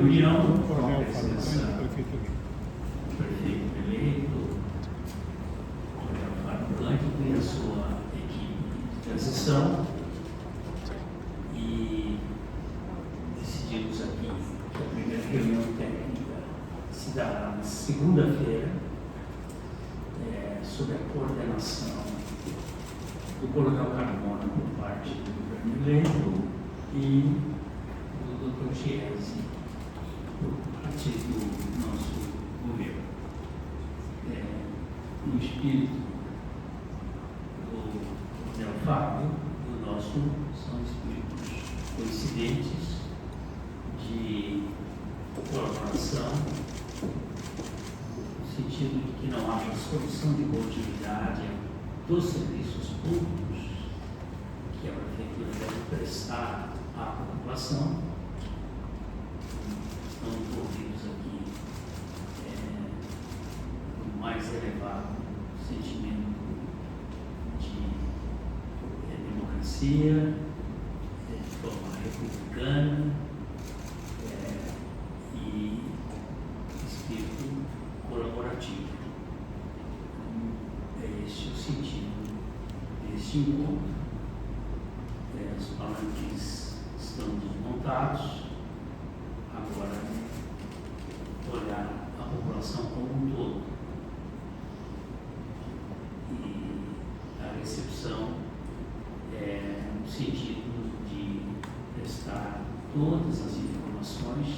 reunião com a presença do prefeito eleito, Coronel Fábio Cândido, e a sua equipe de transição, e decidimos aqui que a primeira reunião técnica se dará na segunda-feira, sob a coordenação do Coronel Carmona por parte do governo eleito e do Dr. Chiesi por parte do nosso governo. No espírito do Coronel Fábio e o nosso são espíritos coincidentes de colaboração, no sentido de que não haja solução de continuidade dos serviços públicos que a Prefeitura deve prestar à população. Estão envolvidos aqui no mais elevado sentimento de democracia, de forma republicana e espírito colaborativo. É este o sentido deste encontro. Os palanques estão desmontados. Agora, olhar a população como um todo. E a recepção no sentido de prestar todas as informações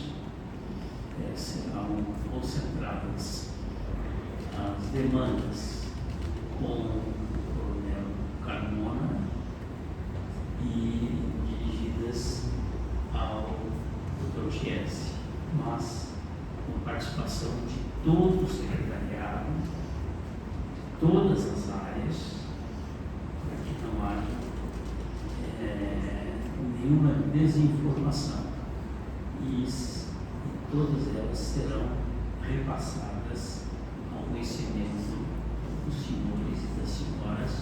serão concentradas as demandas com o Coronel Carmona e dirigidas ao Dr. Chiesi, mas com participação de todo o secretariado, de todas as áreas, para que não haja nenhuma desinformação. E todas elas serão repassadas ao conhecimento dos senhores e das senhoras,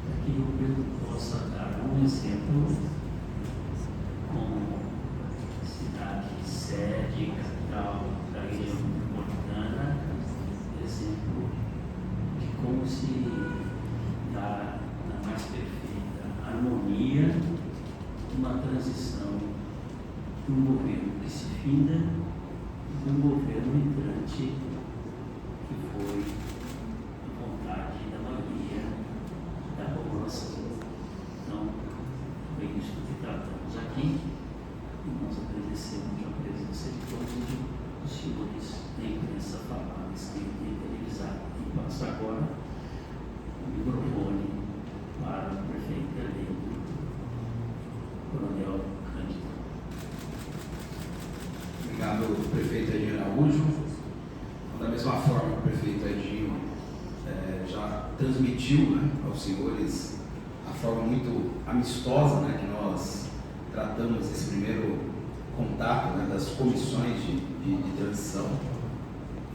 para que o Rio possa dar um exemplo como cidade sede, capital da região metropolitana, exemplo de como se dá na mais perfeita harmonia uma transição de um governo que se finda e de um governo entrante que foi a vontade da maioria da população. Então, foi isso que tratamos aqui e nós agradecemos a presença de todos os senhores da imprensa falada, escrita e televisada. E passo agora o microfone para o prefeito eleito, Coronel Cândido. Obrigado, prefeito Edinho Araújo. Da mesma forma, o prefeito Edinho já transmitiu, aos senhores a forma muito amistosa, que nós tratamos esse primeiro contato, das comissões de transição.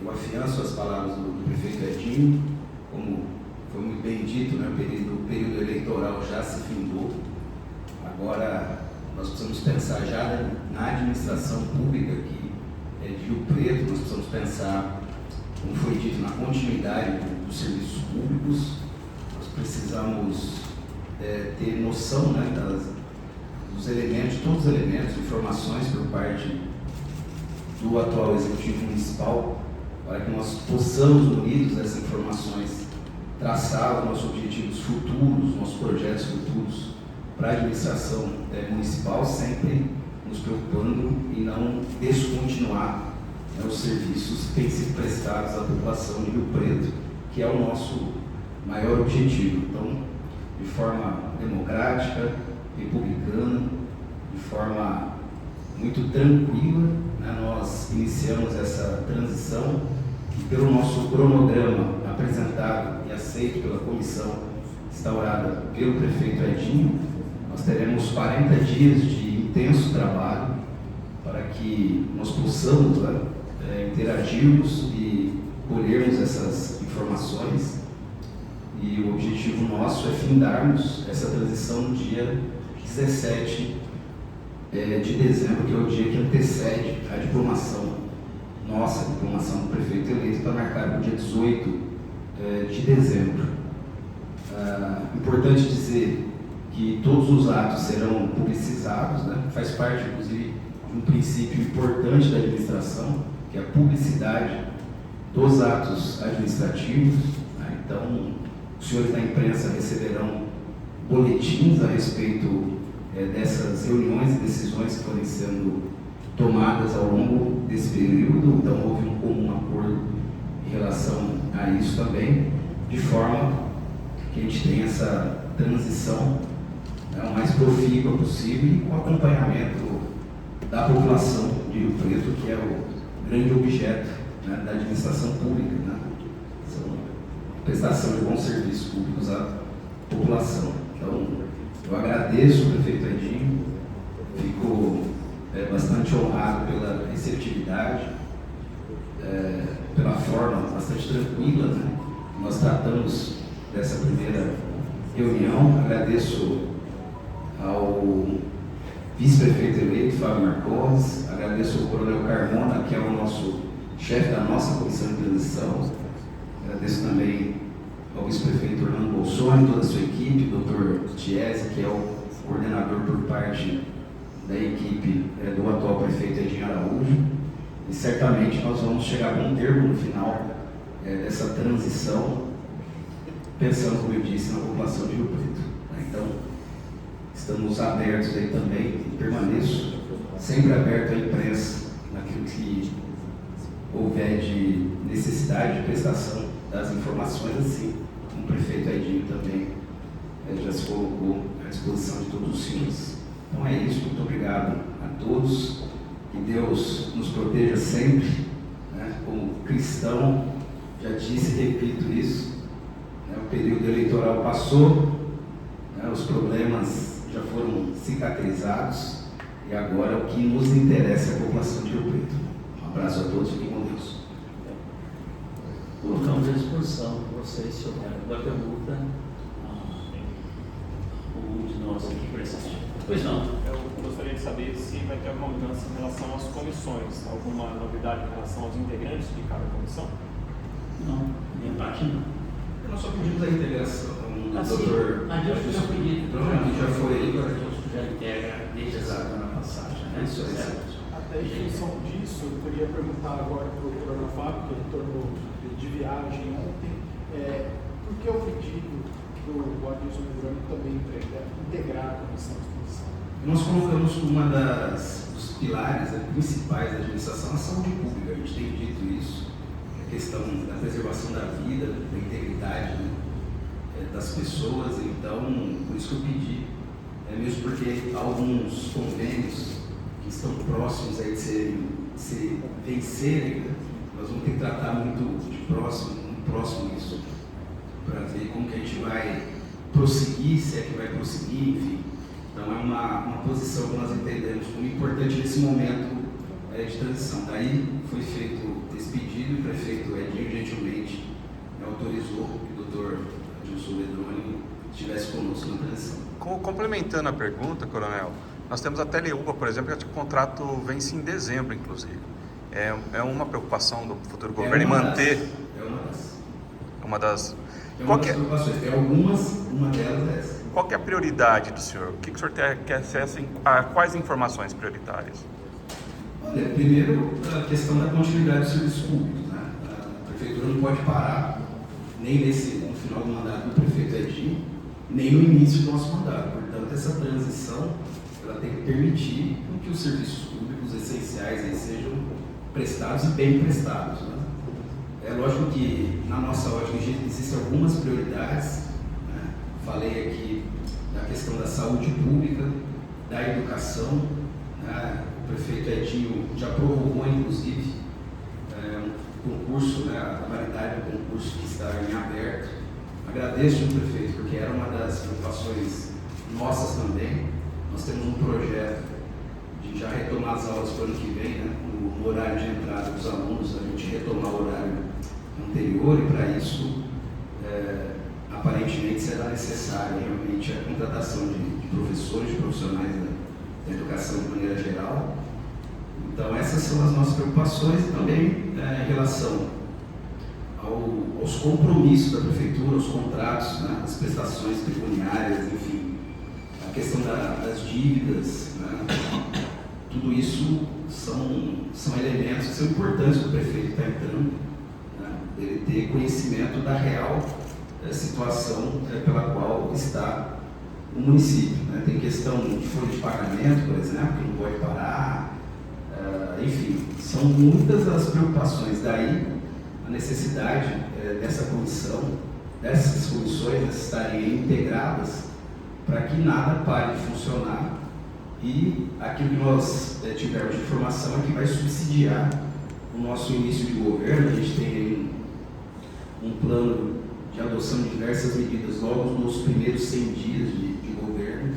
Eu afianço as palavras do prefeito Edinho, como foi muito bem dito, o período eleitoral já se findou. Agora nós precisamos pensar já na administração pública aqui de Rio Preto, nós precisamos pensar, como foi dito, na continuidade dos serviços públicos. Nós precisamos ter noção dos elementos, todos os elementos, informações por parte do atual Executivo Municipal, para que nós possamos, unidos dessas informações, traçar os nossos objetivos futuros, nossos projetos futuros para a administração municipal, sempre nos preocupando em não descontinuar os serviços que têm sido prestados à população de Rio Preto, que é o nosso maior objetivo. Então, de forma democrática, republicana, de forma muito tranquila, nós iniciamos essa transição e, pelo nosso cronograma apresentado e aceito pela comissão instaurada pelo prefeito Edinho, nós teremos 40 dias de intenso trabalho para que nós possamos interagirmos e colhermos essas informações, e o objetivo nosso é findarmos essa transição no dia 17 de dezembro, que é o dia que antecede a diplomação nossa, a diplomação do prefeito eleito, está marcada para o dia 18 de dezembro. Importante dizer que todos os atos serão publicizados, né? Faz parte, inclusive, de um princípio importante da administração, que é a publicidade dos atos administrativos, né? Então, os senhores da imprensa receberão boletins a respeito dessas reuniões e decisões que forem sendo tomadas ao longo desse período. Então, houve um comum acordo em relação a isso também, de forma que a gente tenha essa transição o mais profícua possível e com acompanhamento da população de Rio Preto, que é o grande objeto, né, da administração pública, né? São prestação de bons serviços públicos à população. Então, eu agradeço o prefeito Edinho, fico bastante honrado pela receptividade, pela forma bastante tranquila, né? Nós tratamos dessa primeira reunião. Agradeço ao vice-prefeito eleito, Fábio Marcos, agradeço ao coronel Carmona, que é o nosso chefe da nossa comissão de transição, agradeço também ao vice-prefeito Orlando Bolsoni, toda a sua equipe, doutor Tiese, que é o coordenador por parte da equipe do atual prefeito Edinho Araújo, e certamente nós vamos chegar a bom termo no final dessa transição, pensando, como eu disse, na população de Rio Preto. Então, estamos abertos aí também, e permaneço sempre aberto à imprensa, naquilo que houver de necessidade de prestação das informações, assim, como o prefeito Edinho também já se colocou à disposição de todos os senhores. Então é isso, muito obrigado a todos, que Deus nos proteja sempre, né? Como cristão, já disse e repito isso, né? O período eleitoral passou, né? Os problemas já foram cicatrizados e agora o que nos interessa é a população de Rio Preto. Um abraço a todos, fiquem com Deus. Colocamos à disposição de vocês, se houver alguma pergunta, um de nós aqui presente. Pois não. Eu gostaria de saber se vai ter alguma mudança em relação às comissões, alguma novidade em relação aos integrantes de cada comissão? Não, minha parte não. Nós só pedimos a integração. O doutor Adilson já pediu, já foi. O Adilson já integra desde a semana passada. Né? Isso é certo. Até em função disso, eu queria perguntar agora para o coronel Fábio, que retornou de viagem ontem, por que o pedido do Adilson Durano também integrar a comissão de exposição? Nós colocamos uma dos pilares principais da administração a saúde pública. A gente tem dito isso, a questão da preservação da vida, da integridade, né, das pessoas. Então, por isso que eu pedi, mesmo porque alguns convênios que estão próximos aí de se vencerem, né, nós vamos ter que tratar muito de próximo isso, para ver como que a gente vai prosseguir, se é que vai prosseguir, enfim. Então é uma posição que nós entendemos como importante nesse momento de transição. Daí foi feito esse pedido e o prefeito Edinho gentilmente autorizou que o doutor Adilson Ledrone estivesse conosco na transição. Complementando a pergunta, coronel, nós temos a Teleuba, por exemplo, que o contrato vence em dezembro, inclusive. É uma preocupação do futuro governo em manter... Uma das preocupações. Tem algumas, uma delas é essa. Qual que é a prioridade do senhor? O que o senhor quer acesso a quais informações prioritárias? Olha, primeiro, a questão da continuidade dos serviços públicos, né? A prefeitura não pode parar nem no final do mandato do prefeito Edinho, nem no início do nosso mandato. Portanto, essa transição ela tem que permitir que os serviços públicos essenciais aí sejam prestados e bem prestados, né? É lógico que na nossa ótica existem algumas prioridades, né? Falei aqui da questão da saúde pública, da educação, né? O prefeito Edinho já prorrogou, inclusive, um concurso, né? A validade do concurso que está em aberto. Agradeço ao prefeito, porque era uma das preocupações nossas também. Nós temos um projeto de já retomar as aulas para o ano que vem, né? No horário de entrada dos alunos, a gente retomar o horário anterior, e para isso, aparentemente, será necessária realmente a contratação de professores, de profissionais da da educação de maneira geral. Então essas são as nossas preocupações e também em relação aos compromissos da prefeitura, aos contratos, né, as prestações pecuniárias, enfim, a questão das dívidas, né, tudo isso são elementos que são importantes para o prefeito estar entrando, né, ele ter conhecimento da real situação pela qual está o município. Né. Tem questão de folha de pagamento, por exemplo, que não pode parar, enfim, são muitas as preocupações. Daí a necessidade dessa comissão, dessas comissões estarem integradas para que nada pare de funcionar e aquilo que nós tivermos de informação é que vai subsidiar o nosso início de governo. A gente tem um plano de adoção de diversas medidas logo nos primeiros 100 dias de governo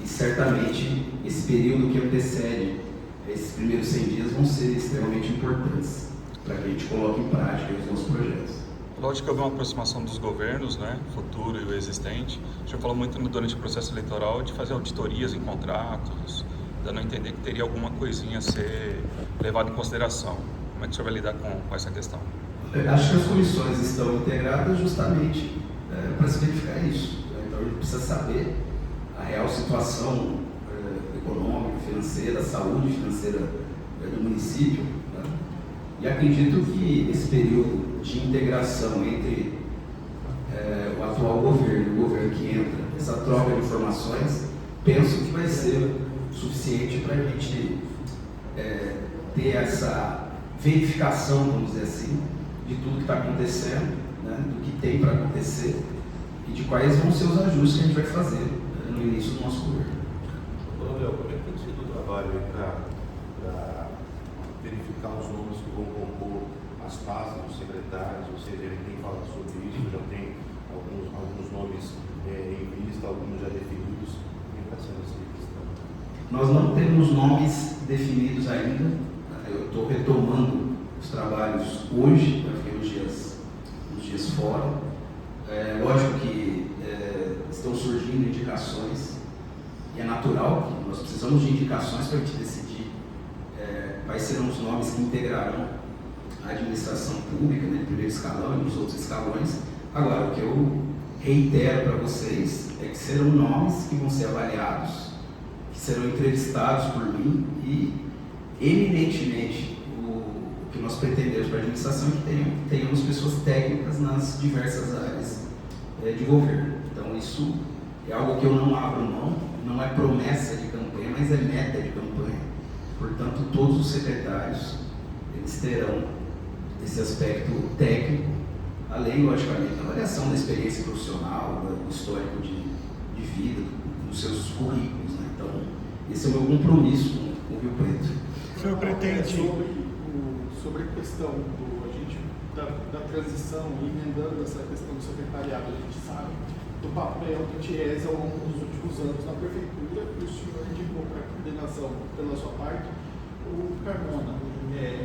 e certamente esse período que antecede esses primeiros 100 dias vão ser extremamente importantes para que a gente coloque em prática os nossos projetos. Lógico que houve uma aproximação dos governos, né, futuro e o existente. A gente falou muito durante o processo eleitoral de fazer auditorias em contratos, dando a entender que teria alguma coisinha a ser levada em consideração. Como é que o senhor vai lidar com essa questão? Acho que as comissões estão integradas justamente para se verificar isso. Então a gente precisa saber a real situação econômica, financeira, saúde financeira do município. Né? E acredito que esse período de integração entre o atual governo e o governo que entra, essa troca de informações, penso que vai ser suficiente para a gente ter essa verificação, vamos dizer assim, de tudo que está acontecendo, né, do que tem para acontecer e de quais vão ser os ajustes que a gente vai fazer no início do nosso governo. Coronel, como é que tem sido o trabalho para verificar os nomes que vão compor as pastas dos secretários? Ou seja, ele tem falado sobre isso, já tem alguns nomes em vista, alguns já definidos. Como está sendo essa questão? Nós não temos nomes definidos ainda. Eu estou retomando os trabalhos hoje, eu fiquei uns dias fora. Lógico que estão surgindo indicações, e é natural que nós precisamos de indicações para a gente decidir quais serão os nomes que integrarão a administração pública, né, no primeiro escalão e nos outros escalões. Agora, o que eu reitero para vocês é que serão nomes que vão ser avaliados, que serão entrevistados por mim e, eminentemente, o que nós pretendemos para a administração é que tenhamos pessoas técnicas nas diversas áreas de governo. Então, isso é algo que eu não abro mão, não é promessa de campanha, mas é meta de campanha. Portanto, todos os secretários, eles terão esse aspecto técnico, além, logicamente, da avaliação da experiência profissional, do histórico de vida, dos seus currículos. Né? Então, esse é o meu compromisso com o Rio Preto. O senhor pretende... Sobre a questão da transição, emendando essa questão do secretariado, a gente sabe do papel do Thierse ao longo dos últimos anos na prefeitura, que o senhor indicou para a coordenação pela sua parte, o Carmona.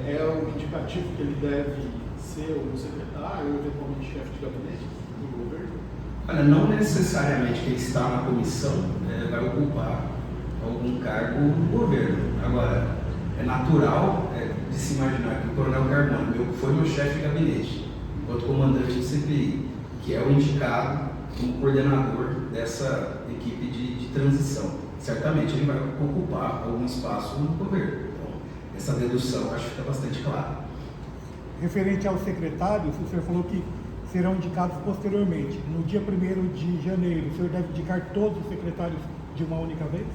É um indicativo que ele deve ser o secretário, ou eventualmente chefe de gabinete do governo? Olha, não necessariamente quem está na comissão vai ocupar algum cargo no governo. Agora, é natural de se imaginar que o Coronel Carmona foi meu chefe de gabinete, enquanto comandante do CPI, que é o indicado como coordenador dessa equipe de transição. Certamente ele vai ocupar algum espaço no governo. Então, essa dedução acho que fica bastante clara. Referente aos secretários, o senhor falou que serão indicados posteriormente. No dia 1º de janeiro, o senhor deve indicar todos os secretários de uma única vez?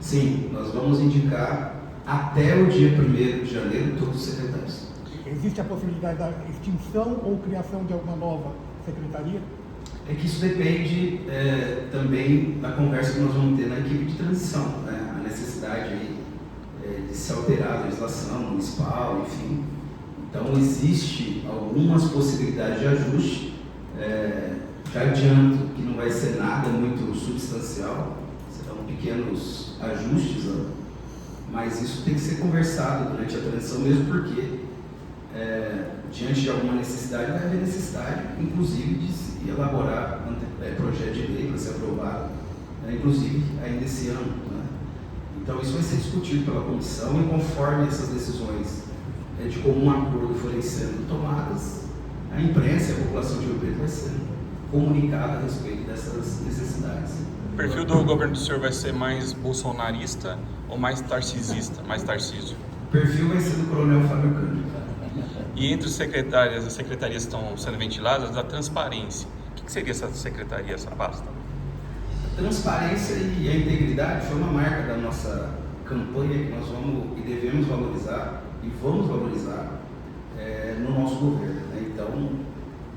Sim, nós vamos indicar até o dia 1º de janeiro todos os secretários. Existe a possibilidade da extinção ou criação de alguma nova secretaria? É que isso depende também da conversa que nós vamos ter na equipe de transição, né? A necessidade aí, de se alterar a legislação municipal, enfim. Então, existe algumas possibilidades de ajuste. Já adianto que não vai ser nada muito substancial, serão pequenos ajustes, mas isso tem que ser conversado durante a transição, mesmo porque, diante de alguma necessidade, vai haver necessidade, inclusive, de se elaborar projeto de lei para ser aprovado, inclusive ainda esse ano. Né? Então isso vai ser discutido pela comissão e conforme essas decisões de comum acordo forem sendo tomadas, a imprensa e a população de Rio Preto vai ser comunicada a respeito dessas necessidades. O perfil do governo do senhor vai ser mais bolsonarista ou mais tarcisista, mais Tarcísio? O perfil vai ser do Coronel Fábio Cândido. E entre os secretários, as secretarias que estão sendo ventiladas, a transparência. O que seria essa secretaria, essa pasta? A transparência e a integridade foi uma marca da nossa campanha que nós vamos e devemos valorizar e vamos valorizar no nosso governo, né? Então,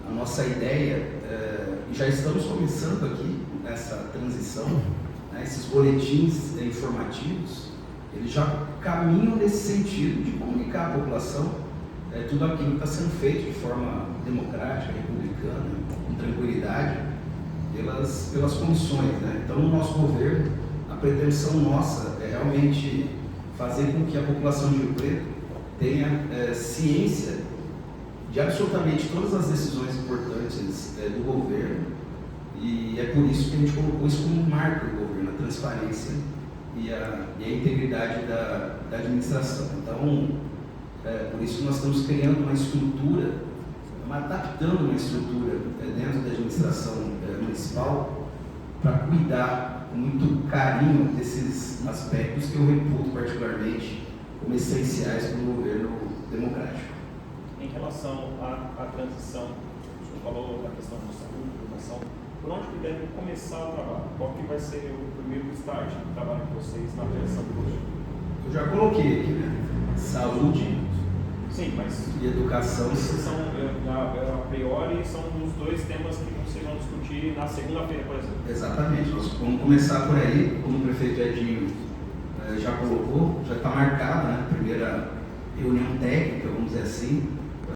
a nossa ideia, e já estamos começando aqui nessa transição, né? Esses boletins informativos, eles já caminham nesse sentido de comunicar à população tudo aquilo que está sendo feito de forma democrática, republicana, com tranquilidade, pelas comissões, né? Então, no nosso governo, a pretensão nossa é realmente fazer com que a população de Rio Preto tenha ciência de absolutamente todas as decisões importantes do governo, e é por isso que a gente colocou isso como um marco do governo, a transparência e a integridade da administração. Então, por isso que nós estamos criando uma estrutura, adaptando uma estrutura dentro da administração municipal para cuidar com muito carinho desses aspectos que eu reputo particularmente como essenciais para um governo democrático. Em relação à transição, o senhor falou da questão da saúde, educação, por onde que deve começar o trabalho? Qual que vai ser o primeiro start do trabalho de vocês na transição do governo? Eu já coloquei aqui, né? Saúde. Sim, mas e educação. Esses são, a priori, são os dois temas que vocês vão discutir na segunda-feira, por exemplo. Exatamente. Nós vamos começar por aí, como o prefeito Edinho já colocou, já está marcada, né, a primeira reunião técnica, vamos dizer assim,